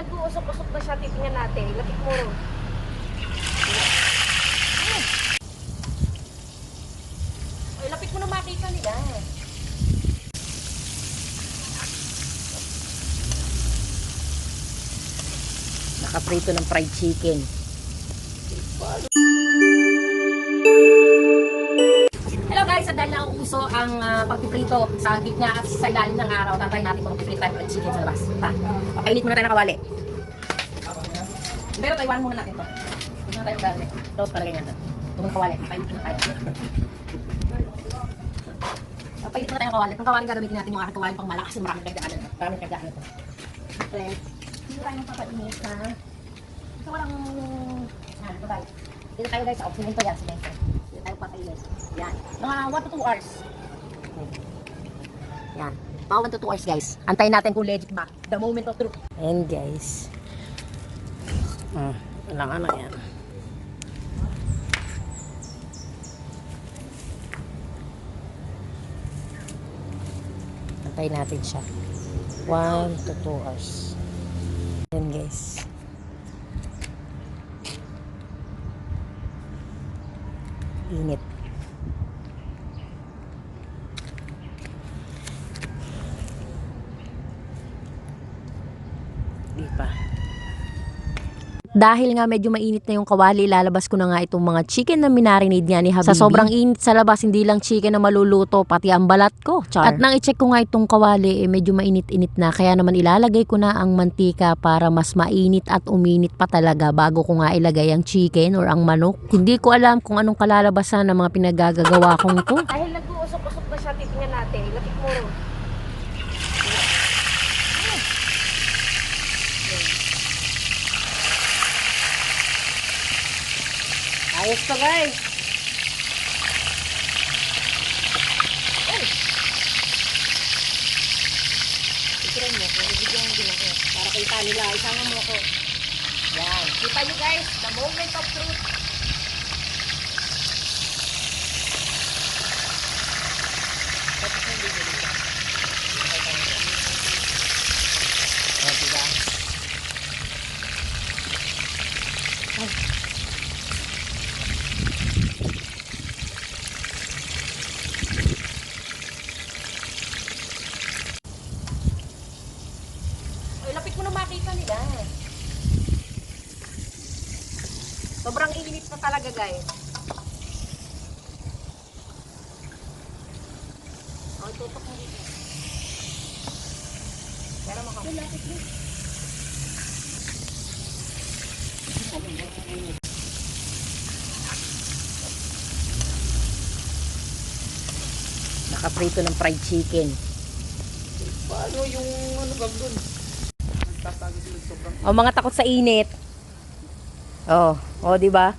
nag-uusok-usok na siya, titingnan natin. Lapit mo rin. Ay, lapit mo na makita nila. Nakaprito ng fried chicken. Hello guys, at dahil nauuso ang pagpiprito sa gitna at sa ilalim ng araw, tatry natin kung magpiprito tayo fried chicken sa labas. Papainit muna tayo ng kawali. Pero Taiwan muna natin to. Hindi na tayo gagawin. Toast palagay natin. Ito muna kawali, papainit muna tayo. Papainit muna tayo ng kawali. Itong kawali gagamitin natin yung aking kawali pang malakas yung maraming kagdaanan. Maraming kagdaanan ito. Siyempre, hindi tayo papainit na. Ito walang... Ito tayo. Dito tayo guys sa opsimento yan. Dito tayo papainit. Yan. Mga 1 to 2 hours. Yan. Mga 1 to 2 hours guys. Antayin natin kung legit ba. The moment of truth. Ayan guys. Walang ano yan. Antayin natin siya. 1 to 2 hours. Ayan guys. Init. Di pa. Dahil nga medyo mainit na yung kawali, ilalabas ko na nga itong mga chicken na minarinade nga ni Habibi. Sa sobrang init sa labas, hindi lang chicken na maluluto, pati ang balat ko. Char. At nang i-check ko nga itong kawali, medyo mainit-init na. Kaya naman ilalagay ko na ang mantika para mas mainit at uminit pa talaga bago ko nga ilagay ang chicken or ang manok. Hindi ko alam kung anong kalalabasan ng mga pinagagagawa kong to. Dahil nag-uusok-usok na siya, titingnan natin. Lapit mo rin. Ayos to guys. Tignan mo ko, ibigyan mo din ako. Para kita nila, isama mo ako. Yan. Kita nyo guys, the moment of truth. Tapos yung video nito. O, diba? Ay, lapit mo na makita nila. Sobrang init na talaga guys. Oh, tutok mo dito. Pero makapit mo. Nakaprito ng fried chicken. Paano yung ano bag doon? Nagtatago sila sobrang O, mga takot sa init. Oh, di ba?